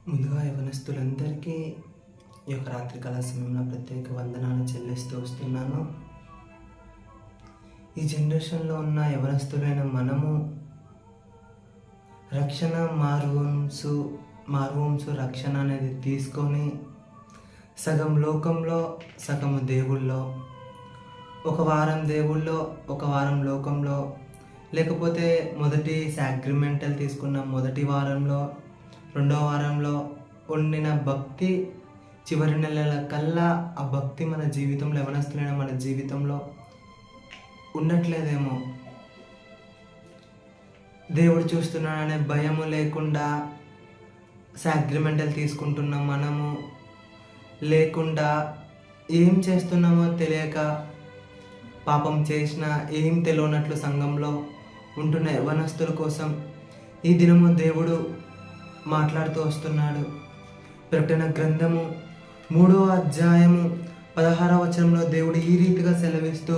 ముందుగా యవనస్తులందరికీ ఈ యొక్క రాత్రికాల సమయంలో ప్రత్యేక వందనాలు చెల్లిస్తూ వస్తున్నాను. ఈ జనరేషన్లో ఉన్న యవనస్తులైన మనము రక్షణ మారువంశు రక్షణ అనేది తీసుకొని సగం లోకంలో సగము దేవుళ్ళో, ఒక వారం దేవుళ్ళో ఒక వారం లోకంలో, లేకపోతే మొదటి సాక్రిమెంటల్ తీసుకున్న మొదటి వారంలో రెండో వారంలో ఉండిన భక్తి చివరి నెలల కల్లా ఆ భక్తి మన జీవితంలో యవనస్తులైన మన జీవితంలో ఉండట్లేదేమో. దేవుడు చూస్తున్నాడనే భయము లేకుండా సాక్రిమెంటల్ తీసుకుంటున్నాం మనము, లేకుండా ఏం చేస్తున్నామో తెలియక పాపం చేసినా ఏం తెలియనట్లు సంఘంలో ఉంటున్న యవనస్తుల కోసం ఈ దినము దేవుడు మాట్లాడుతూ వస్తున్నాడు. ప్రకటన గ్రంథము 3వ అధ్యాయము 16వ వచనంలో దేవుడు ఈ రీతిగా సెలవిస్తూ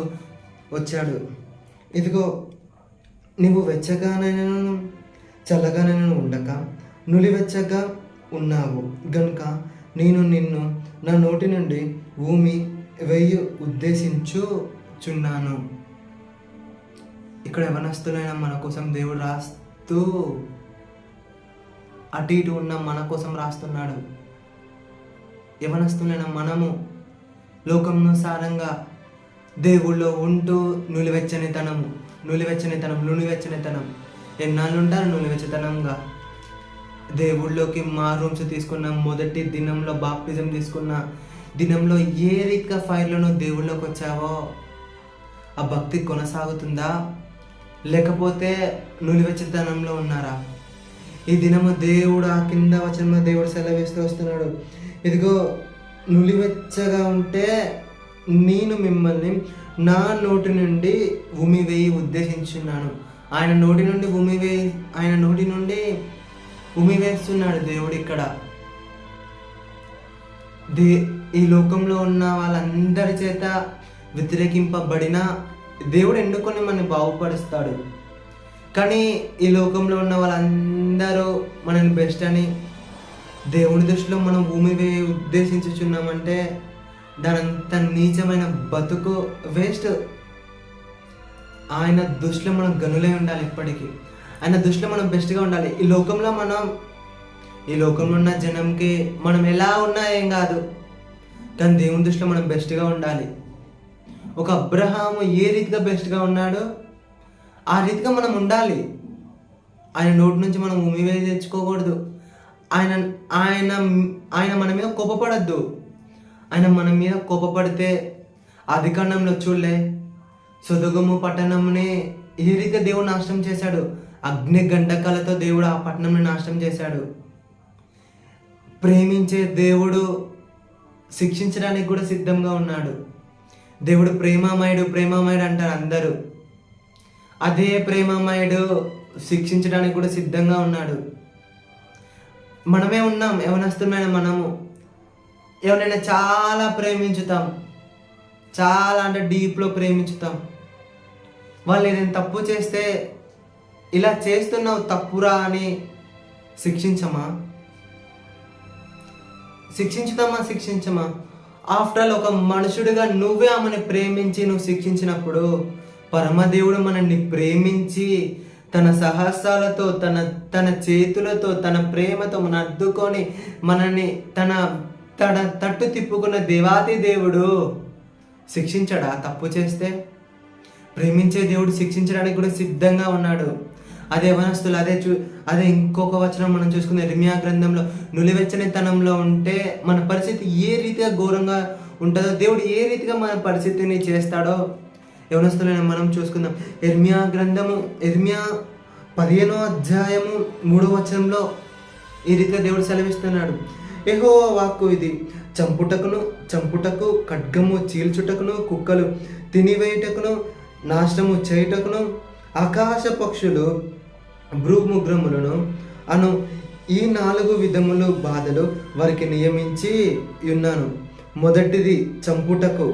వచ్చాడు. ఇదిగో, నీవు వెచ్చగానైనను చల్లగానైనను ఉండక నులివెచ్చగా ఉన్నావు గనుక నేను నిన్ను నా నోటి నుండి భూమి వేయి ఉద్దేశించుచున్నాను. ఇక్కడ యవనస్తులైన మన కోసం దేవుడు రాస్తూ అటు ఇటు ఉన్న మన కోసం రాస్తున్నాడు. యవనస్తులైన మనము లోకముసారంగా దేవుళ్ళో ఉంటూ నులివెచ్చనితనం ఎన్నాళ్ళు ఉంటారు నులివెచ్చతనంగా. దేవుళ్ళలోకి మారూమ్స్ తీసుకున్న మొదటి దినంలో, బాప్టిజం తీసుకున్న దినంలో ఏ రీతిగా ఫైర్లోనూ దేవుళ్ళలోకి వచ్చావో ఆ భక్తి కొనసాగుతుందా, లేకపోతే నులివెచ్చతనంలో ఉన్నారా? ఈ దినము దేవుడు ఆ కింద వచనంలో దేవుడు సెలవిస్తూ వస్తున్నాడు. ఇదిగో, నులివెచ్చగా ఉంటే నేను మిమ్మల్ని నా నోటి నుండి ఉమివేయి ఉద్దేశించున్నాను. ఆయన నోటి నుండి ఉమివేస్తున్నాడు దేవుడు. ఇక్కడ ఈ లోకంలో ఉన్న వాళ్ళందరి చేత వ్యతిరేకింపబడిన దేవుడు ఎన్నుకొని మనల్ని బాగుపరుస్తాడు. కానీ ఈ లోకంలో ఉన్న వాళ్ళందరూ మనల్ని బెస్ట్ అని దేవుని దృష్టిలో మనం భూమి ఉద్దేశించుచున్నామంటే దానంత నీచమైన బతుకు వేస్ట్. ఆయన దృష్టిలో మనం గనులై ఉండాలి. ఎప్పటికీ ఆయన దృష్టిలో మనం బెస్ట్గా ఉండాలి. ఈ లోకంలో ఉన్న జనంకి మనం ఎలా ఉన్నా ఏం కాదు, కానీ దేవుని దృష్టిలో మనం బెస్ట్గా ఉండాలి. ఒక అబ్రహాము ఏ రీతిగా బెస్ట్గా ఉన్నాడో ఆ రీతిగా మనం ఉండాలి. ఆయన నోటి నుంచి మనం ఉమివేది తెచ్చుకోకూడదు. ఆయన మన మీద కోపపడద్దు. ఆయన మన మీద కోపపడితే ఆదికాండంలో చూడలే, సొదొమ పట్టణంని ఏ రీతిగా దేవుడు నాశనం చేశాడు. అగ్ని గండకాలతో దేవుడు ఆ పట్టణంని నాశనం చేశాడు. ప్రేమించే దేవుడు శిక్షించడానికి కూడా సిద్ధంగా ఉన్నాడు. దేవుడు ప్రేమమయుడు అంటారు అందరూ. అదే ప్రేమమయుడు శిక్షించడానికి కూడా సిద్ధంగా ఉన్నాడు. మనమే ఉన్నాం యవనస్తులమైన మనము. ఎవరైనా చాలా ప్రేమించుతాం, చాలా అంటే డీప్లో ప్రేమించుతాం. వాళ్ళు ఏదైనా తప్పు చేస్తే ఇలా చేస్తున్నావు తప్పురా అని శిక్షించమా? ఆఫ్టర్ ఆల్ ఒక మనుషుడిగా నువ్వే ఆమెను ప్రేమించి నువ్వు శిక్షించినప్పుడు పరమదేవుడు మనల్ని ప్రేమించి తన సహస్రాలతో తన చేతులతో తన ప్రేమతో మన అద్దుకొని మనల్ని తన తట్టు తిప్పుకున్న దేవాది దేవుడు శిక్షించడా? తప్పు చేస్తే ప్రేమించే దేవుడు శిక్షించడానికి కూడా సిద్ధంగా ఉన్నాడు. అదే యవనస్తులు అదే ఇంకొక వచనం మనం చూసుకునే ఇర్మియా గ్రంథంలో నులివెచ్చనితనంలో ఉంటే మన పరిస్థితి ఏ రీతిగా ఘోరంగా ఉంటుందో, దేవుడు ఏ రీతిగా మన పరిస్థితిని చేస్తాడో యవనస్తులైన మనం చూసుకుందాం. ఇర్మియా 15వ అధ్యాయము 3వ వచనంలో ఈ రీతిగా దేవుడు సెలవిస్తున్నాడు. యెహోవా వాక్కు ఇది: చంపుటకు ఖడ్గము చీల్చుటకును, కుక్కలు తినివేయుటకును, నాశనము చేయుటకును, ఆకాశ పక్షులు భ్రూముగ్రములను అను ఈ 4 విధములు బాధలు వారికి నియమించి ఉన్నాను. మొదటిది చంపుటకు,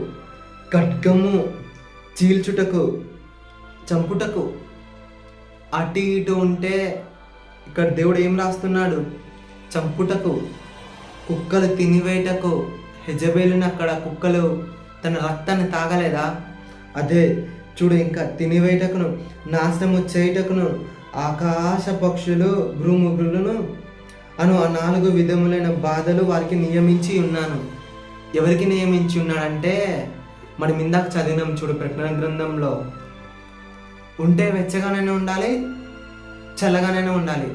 ఖడ్గము చంపుటకు. అటు ఇటు ఉంటే ఇక్కడ దేవుడు ఏం రాస్తున్నాడు? చంపుటకు, కుక్కలు తినివేయటకు హెజబేలుని అక్కడ కుక్కలు తన రక్తాన్ని తాగలేదా? అదే చూడు, ఇంకా తినివేయటకును నాశనము చేయుటకును ఆకాశ పక్షులు భూముగ్రులను అను ఆ 4 విధములైన బాధలు వారికి నియమించి ఉన్నాను. ఎవరికి నియమించి ఉన్నాడంటే మనం ఇందాక చదివినాం చూడు ప్రకటన గ్రంథంలో, ఉంటే వెచ్చగానే ఉండాలి, చల్లగానే ఉండాలి.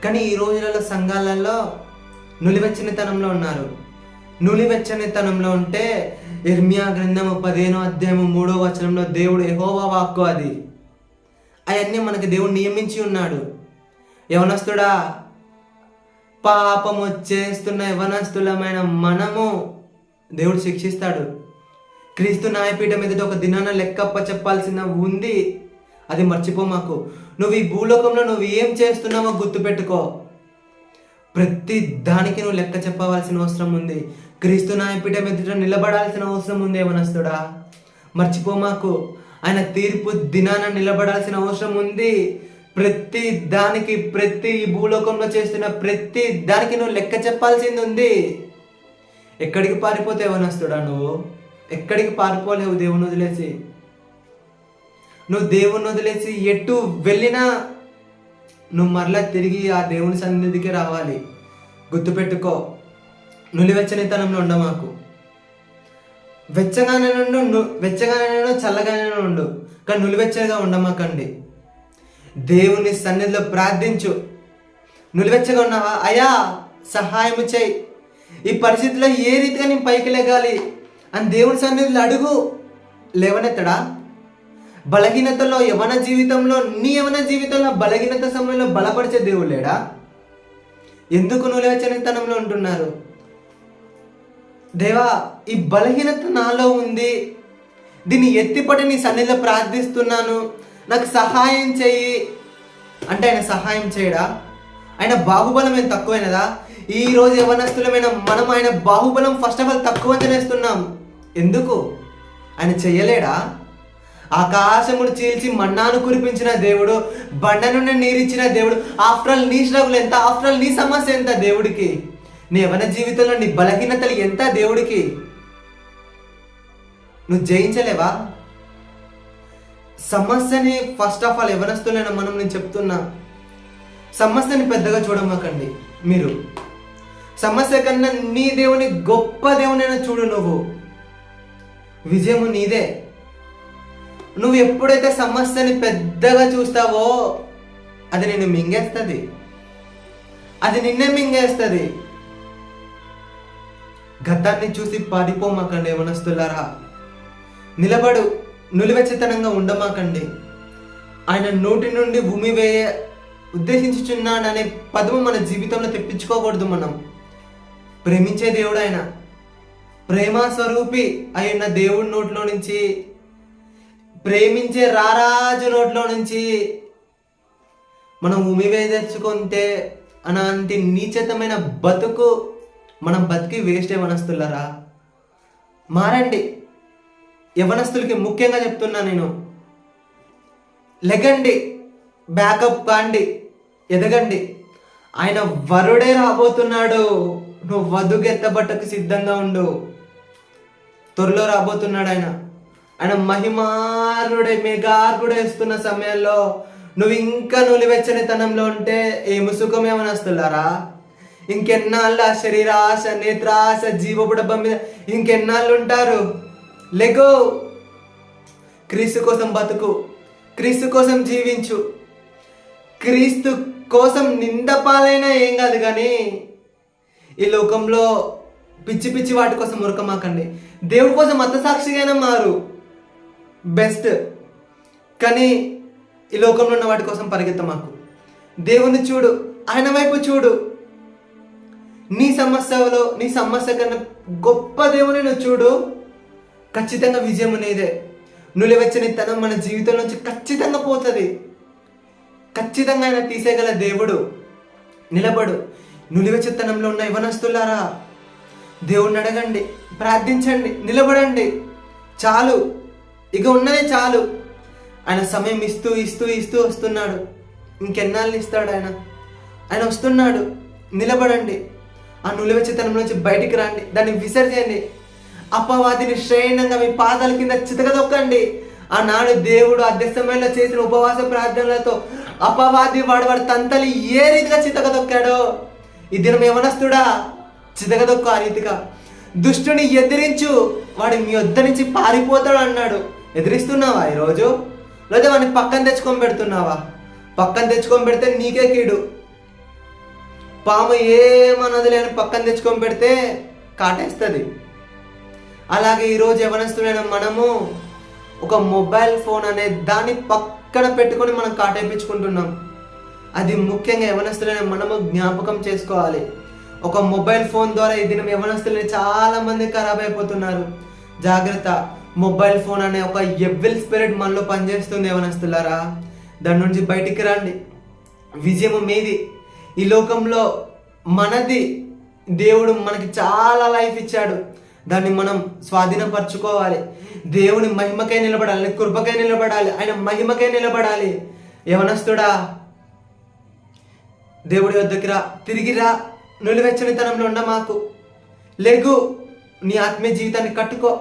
కానీ ఈ రోజులలో సంఘాలలో నులివెచ్చనితనంలో ఉన్నారు. నులివెచ్చనితనంలో ఉంటే ఇర్మియా గ్రంథము 15వ అధ్యాయము 3వ వచనంలో దేవుడు యెహోవా వాక్కు అది. అవన్నీ మనకి దేవుడు నియమించి ఉన్నాడు. యవనస్తుడా, పాపము చేస్తున్న యవనస్తులమైన మనము దేవుడు శిక్షిస్తాడు. క్రీస్తు న్యాయపీఠం మీద ఒక దినాన లెక్కప్ప చెప్పాల్సిన ఉంది. అది మర్చిపోమాకు. నువ్వు ఈ భూలోకంలో నువ్వు ఏం చేస్తున్నావో గుర్తుపెట్టుకో. ప్రతి దానికి నువ్వు లెక్క చెప్పవలసిన అవసరం ఉంది. క్రీస్తు న్యాయపీఠం ఎదుట నిలబడాల్సిన అవసరం ఉంది యవనస్తుడా, మర్చిపోమాకు. ఆయన తీర్పు దినాన నిలబడాల్సిన అవసరం ఉంది. ప్రతి దానికి, ప్రతి ఈ భూలోకంలో చేస్తున్న ప్రతి దానికి నువ్వు లెక్క చెప్పాల్సింది ఉంది. ఎక్కడికి పారిపోతే యవనస్తుడా, నువ్వు ఎక్కడికి పారిపోలేవు. దేవుని వదిలేసి నువ్వు దేవుని వదిలేసి ఎటు వెళ్ళినా నువ్వు మరలా తిరిగి ఆ దేవుని సన్నిధికి రావాలి. గుర్తుపెట్టుకో, నులివెచ్చనితనంలో ఉండమాకు. వెచ్చగానే చల్లగానే ఉండు, కానీ నులివెచ్చగా ఉండమాకండి. దేవుని సన్నిధిలో ప్రార్థించు. నులివెచ్చగా ఉన్నావా? అయ్యా సహాయం చేయి, ఈ పరిస్థితిలో ఏ రీతిగా నేను పైకి లెగాలి అని దేవుని సన్నిధిలో అడుగు. లేవనెత్తడా? బలహీనతలో యవన జీవితంలో, నీ యవన జీవితంలో బలహీనత సమయంలో బలపరిచే దేవుడు లేడా? ఎందుకు నులివెచ్చనితనంలో ఉంటున్నారు? దేవా, ఈ బలహీనత నాలో ఉంది, దీన్ని ఎత్తిపడి నీ సన్నిధిలో ప్రార్థిస్తున్నాను, నాకు సహాయం చెయ్యి అంటే ఆయన సహాయం చేయడా? ఆయన బాహుబలం ఏం తక్కువైనదా? ఈరోజు యవనస్తులమైన మనం ఆయన బాహుబలం ఫస్ట్ ఆఫ్ ఆల్ తక్కువ అంచనేస్తున్నాం. ఎందుకు? ఆయన చెయ్యలేడా? ఆకాశమును చీల్చి మన్నాను కురిపించిన దేవుడు, బండ నుండి నీరిచ్చిన దేవుడు. ఆఫ్టర్ ఆల్ నీ స్ట్రగుల్ ఎంత? ఆఫ్టర్ ఆల్ నీ సమస్య ఎంత దేవుడికి? నీ యవన జీవితంలో నీ బలహీనతలు ఎంత దేవుడికి? నువ్వు జయించలేవా? సమస్యని ఫస్ట్ ఆఫ్ ఆల్ యవనస్తులైన మనం, నేను చెప్తున్నా, సమస్యని పెద్దగా చూడమాకండి. మీరు సమస్య కన్నా నీ దేవుని గొప్ప దేవునైనా చూడు. నువ్వు విజయము నీదే. నువ్వు ఎప్పుడైతే సమస్యని పెద్దగా చూస్తావో అది నిన్ను మింగేస్తుంది, అది నిన్నే మింగేస్తుంది. గతాన్ని చూసి పారిపోమాకండి యవనస్తులారా. నిలబడు, నులివెచ్చతనంగా ఉండమాకండి. ఆయన నోటి నుండి భూమి వేయ ఉద్దేశించుచున్నాడు అనే పదము మన జీవితంలో తెప్పించుకోకూడదు. మనం ప్రేమించే దేవుడు ఆయన, ప్రేమ స్వరూపి అయిన దేవుడి నోట్లో నుంచి, ప్రేమించే రారాజు నోట్లో నుంచి మనం ఉమివే తెచ్చుకుంటే అలాంటి నీచతమైన బతుకు మనం బతికి వేస్ట్. యవనస్తులరా, మారండి. యవనస్తులకి ముఖ్యంగా చెప్తున్నా నేను, లెగండి, బ్యాకప్ కాండి, ఎదగండి. ఆయన వరుడే రాబోతున్నాడు. నువ్వు వధుగెత్తబట్టకు సిద్ధంగా ఉండు. త్వరలో రాబోతున్నాడు ఆయన. ఆయన మహిమారుడే మేఘార్గుడే వస్తున్న సమయంలో నువ్వు ఇంకా నులివెచ్చనితనంలో ఉంటే ఏమి సుఖం యవనస్తులారా? ఇంకెన్నాళ్ళు ఆ శరీరాశ, నేత్రాశ, జీవపు డబ్బా మీద ఇంకెన్నాళ్ళు ఉంటారు? లెగో, క్రీస్తు కోసం బతుకు, క్రీస్తు కోసం జీవించు. క్రీస్తు కోసం నిందపాలైనా ఏం కాదు, కానీ ఈ లోకంలో పిచ్చి పిచ్చి వాటి కోసం ఉరకమాకండి. దేవుడి కోసం అత్తసాక్షిగానే మారు, బెస్ట్. కానీ ఈ లోకంలో ఉన్న వాటి కోసం పరిగెత్తమాకు. దేవుని చూడు, ఆయన వైపు చూడు. నీ సమస్యలో, నీ సమస్య కన్నా గొప్ప దేవుని నువ్వు చూడు. ఖచ్చితంగా విజయం నీదే. నులివెచ్చనితనం మన జీవితం నుంచి ఖచ్చితంగా పోతుంది. ఖచ్చితంగా ఆయన తీసేయగల దేవుడు. నిలబడు. నులివెచ్చతనంలో ఉన్న యవనస్తులారా, దేవుణ్ణి అడగండి, ప్రార్థించండి, నిలబడండి. చాలు, ఇక ఉన్నదే చాలు. ఆయన సమయం ఇస్తూ ఇస్తూ ఇస్తూ వస్తున్నాడు. ఇంకెన్నాళ్ళు ఇస్తాడు ఆయన? ఆయన వస్తున్నాడు. నిలబడండి. ఆ నులివెచ్చతనం నుంచి బయటికి రండి, దాన్ని విసర్జండి. అపవాదిని శ్రేణంగా మీ పాదాల కింద చితకదొక్కండి. ఆనాడు దేవుడు అద్దె సమయంలో చేసిన ఉపవాస ప్రార్థనలతో అపవాది వాడి తంతలు ఏ రీతిగా చితకదొక్కాడో ఈ దినం యవనస్తుడా చితకదొక్కు ఆ రీతిగా. దుష్టుని ఎదిరించు, వాడు మీ వద్ద నుంచి పారిపోతాడు అన్నాడు. ఎదిరిస్తున్నావా ఈరోజు? లేదా వాడిని పక్కన తెచ్చుకొని పెడుతున్నావా? పక్కన తెచ్చుకొని పెడితే నీకే కీడు. పాము ఏమన్నది లేని పక్కన తెచ్చుకొని పెడితే కాటేస్తుంది. అలాగే ఈరోజు యవనస్తులైన మనము ఒక మొబైల్ ఫోన్ అనే దాన్ని పక్కన పెట్టుకొని మనం కాటేపించుకుంటున్నాం. అది ముఖ్యంగా యవనస్తులైన మనము జ్ఞాపకం చేసుకోవాలి. ఒక మొబైల్ ఫోన్ ద్వారా ఈ దినం యవనస్తులని చాలా మంది ఖరాబ్ అయిపోతున్నారు. జాగ్రత్త. మొబైల్ ఫోన్ అనే ఒక ఎవిల్ స్పిరిట్ మనలో పనిచేస్తుంది యవనస్తులారా. దాని నుంచి బయటికి రండి. విజయము మీది. ఈ లోకంలో మనది. దేవుడు మనకి చాలా లైఫ్ ఇచ్చాడు, దాన్ని మనం స్వాధీనపరచుకోవాలి. దేవుని మహిమకై నిలబడాలి, కృపకై నిలబడాలి, ఆయన మహిమకై నిలబడాలి. యవనస్తుడా, దేవుడి వద్దకు రా, తిరిగి రా. నులివెచ్చనితనంలో ఉండ మాకు. లెగు, నీ ఆత్మీయ జీవితాన్ని కట్టుకో.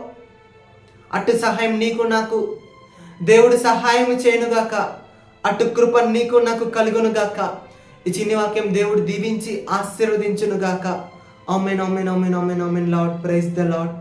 అటు సహాయం నీకు నాకు దేవుడు సహాయం చేయనుగాక. అటు కృప నీకు నాకు కలుగునుగాక. ఈ చిన్ని వాక్యం దేవుడు దీవించి ఆశీర్వదించునుగాక. ఆమేన్, ఆమేన్, ఆమేన్, ఆమేన్, ఆమేన్. Lord, praise the lord.